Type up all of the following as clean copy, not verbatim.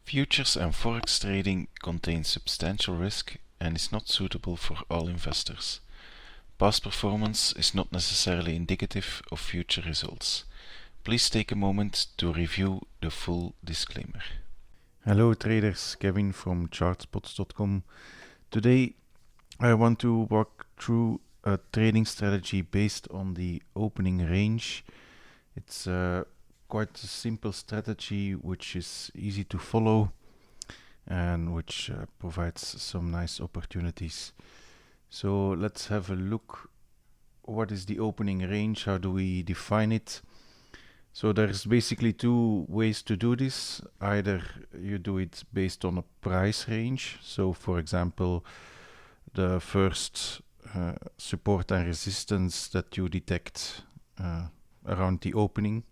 Futures and forex trading contains substantial risk and is not suitable for all investors. Past performance is not necessarily indicative of future results. Please take a moment to review the full disclaimer. Hello traders, Kevin from chartspots.com. Today I want to walk through a trading strategy based on the opening range. It's quite a simple strategy which is easy to follow and which provides some nice opportunities. So let's have a look. What is the opening range? How do we define it? So there's basically two ways to do this. Either you do it based on a price range. So for example, the first support and resistance that you detect around the opening,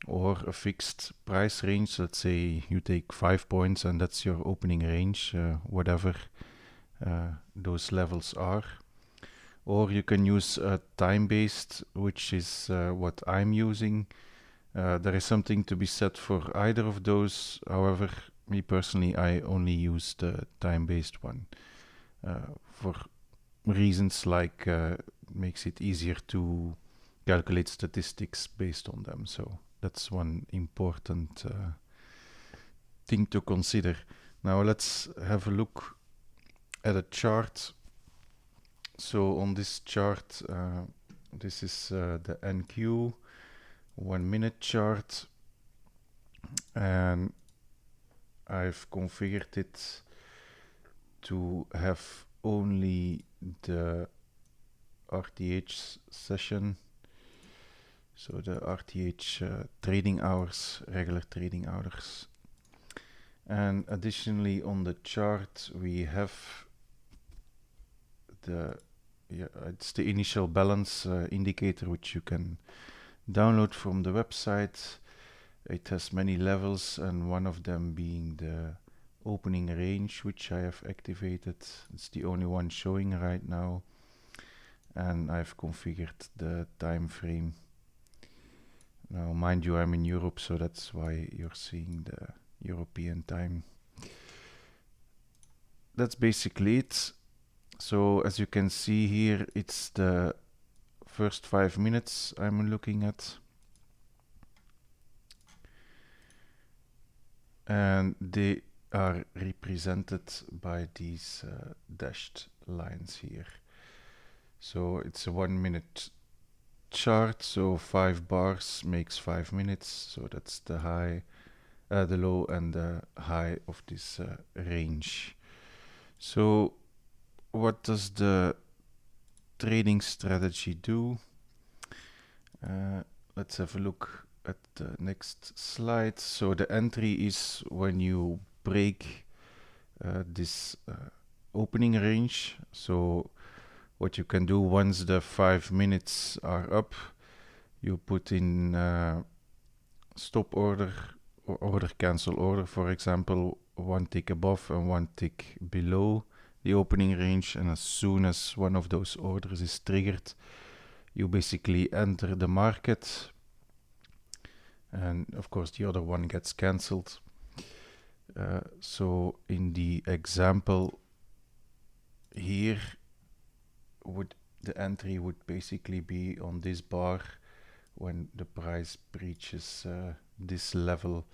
or a fixed price range. Let's say you take 5 points and that's your opening range, whatever those levels are. Or you can use a time-based, which is what I'm using. There is something to be said for either of those. However, me personally, I only use the time-based one for reasons like makes it easier to calculate statistics based on them. So that's one important thing to consider. Now let's have a look at a chart. So on this chart, this is the NQ 1 minute chart, and I've configured it to have only the RTH session, so the RTH trading hours, regular trading hours. And additionally on the chart we have it's the initial balance indicator, which you can download from the website. It has many levels, and one of them being the opening range, which I have activated. It's the only one showing right now, and I've configured the time frame. Now mind you, I'm in Europe, so that's why you're seeing the European time. That's basically it. So as you can see here, it's the first 5 minutes I'm looking at, and they are represented by these dashed lines here. So it's a 1 minute chart, so 5 bars makes 5 minutes, so that's the high, the low and the high of this range. So what does the trading strategy do? Let's have a look at the next slide. So the entry is when you break this opening range. So what you can do once the 5 minutes are up, you put in stop order or order cancel order, for example, 1 tick above and 1 tick below the opening range, and as soon as one of those orders is triggered, you basically enter the market, and of course the other one gets cancelled. So in the example here, the entry would basically be on this bar when the price breaches this level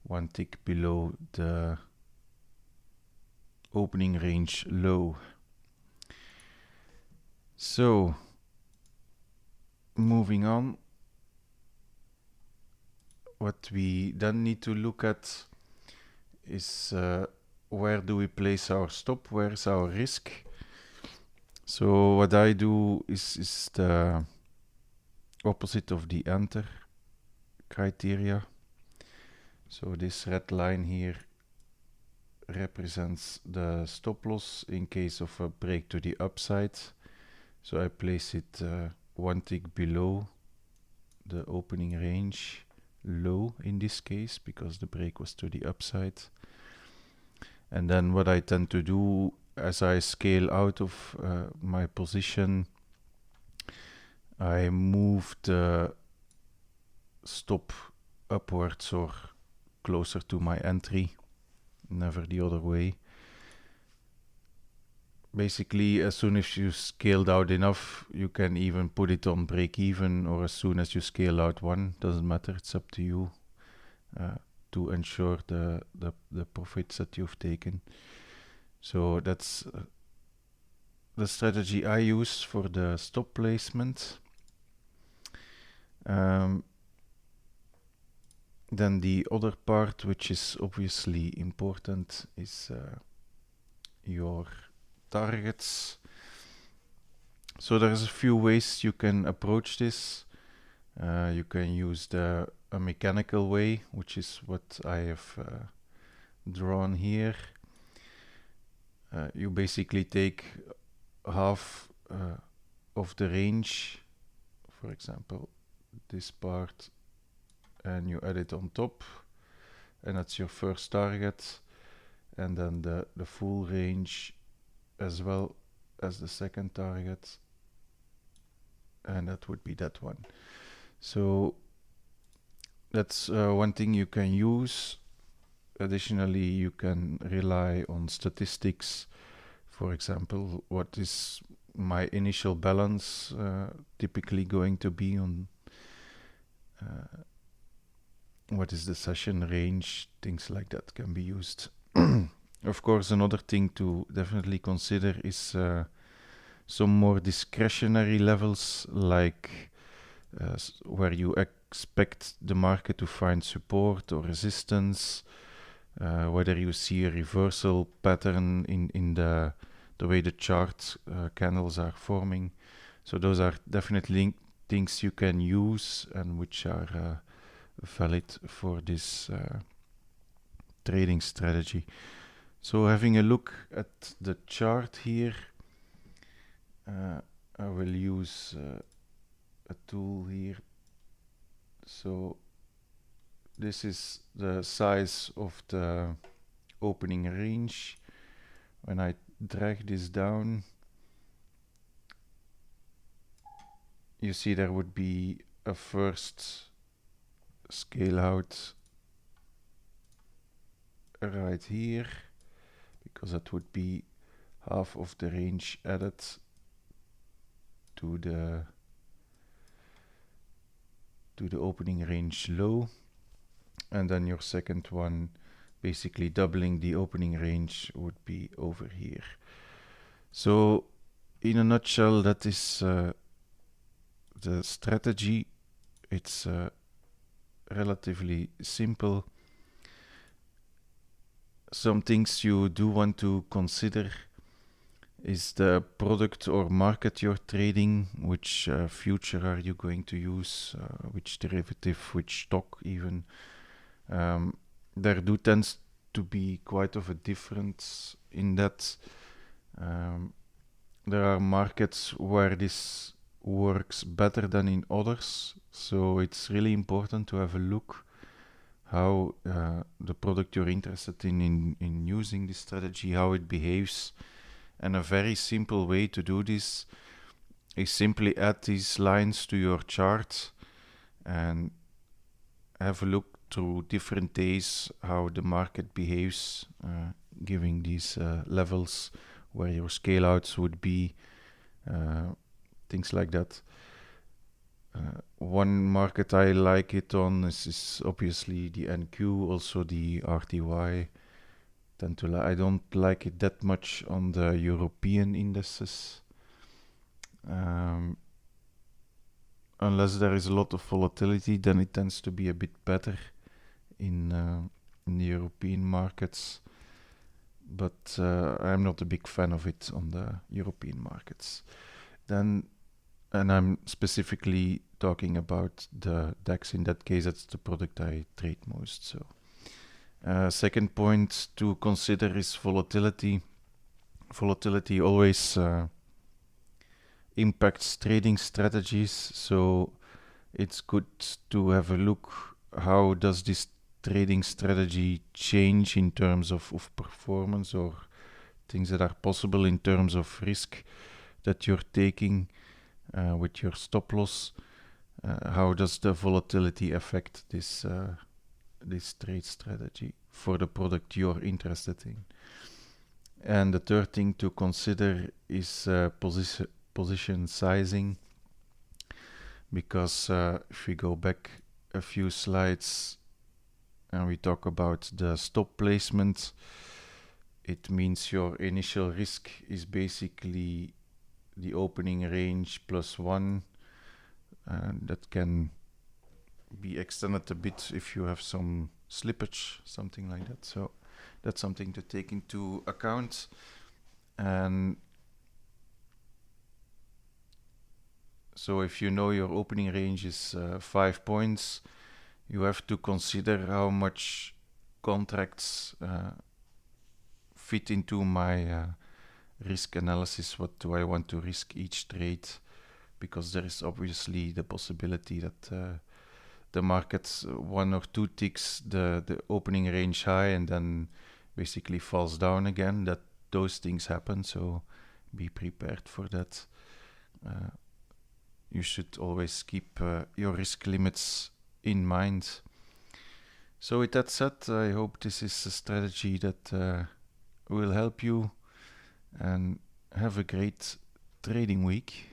1 tick below the opening range low. So moving on, what we then need to look at is where do we place our stop, where's our risk. So what I do is the opposite of the enter criteria. So this red line here represents the stop loss in case of a break to the upside. So I place it 1 tick below the opening range low in this case, because the break was to the upside. And then what I tend to do as I scale out of my position, I move the stop upwards or closer to my entry. never the other way. Basically, as soon as you scaled out enough, you can even put it on break even, or as soon as you scale out one, doesn't matter, it's up to you to ensure the profits that you've taken. So that's the strategy I use for the stop placement. Then the other part, which is obviously important, is your targets. So there's a few ways you can approach this. You can use a mechanical way, which is what I have drawn here. You basically take half of the range, for example this part, and you add it on top, and that's your first target, and then the full range as well as the second target, and that would be that one. So that's one thing you can use. Additionally, you can rely on statistics. For example, what is my initial balance typically going to be on what is the session range, things like that can be used. Of course, another thing to definitely consider is some more discretionary levels, like where you expect the market to find support or resistance, whether you see a reversal pattern in the way the chart candles are forming. So those are definitely things you can use and which are valid for this trading strategy. So having a look at the chart here, I will use a tool here. So this is the size of the opening range. When I drag this down, you see there would be a first scale out right here, because that would be half of the range added to the opening range low, and then your second one, basically doubling the opening range, would be over here. So in a nutshell, that is the strategy. It's relatively simple. Some things you do want to consider is the product or market you're trading, which future are you going to use, which derivative, which stock even. There tends to be quite of a difference in that. There are markets where this works better than in others, so it's really important to have a look how the product you're interested in using this strategy, how it behaves. And a very simple way to do this is simply add these lines to your chart and have a look through different days how the market behaves, giving these levels where your scale outs would be, things like that. One market I like it on is obviously the NQ, also the RTY. I don't like it that much on the European indices, unless there is a lot of volatility. Then it tends to be a bit better in the European markets, but I'm not a big fan of it on the European markets. And I'm specifically talking about the DAX. In that case, that's the product I trade most. So second point to consider is volatility. Volatility always impacts trading strategies, so it's good to have a look how does this trading strategy change in terms of performance, or things that are possible in terms of risk that you're taking with your stop loss. How does the volatility affect this trade strategy? for the product you're interested in. And the third thing to consider is position sizing, because if we go back a few slides and we talk about the stop placement, it means your initial risk is basically the opening range plus 1, and that can be extended a bit if you have some slippage, something like that. So that's something to take into account. And so if you know your opening range is 5 points, you have to consider how much contracts fit into my risk analysis. What do I want to risk each trade? Because there is obviously the possibility that the market 1 or 2 ticks the opening range high and then basically falls down again. That those things happen, so be prepared for that. You should always keep your risk limits in mind. So with that said, I hope this is a strategy that will help you, and have a great trading week.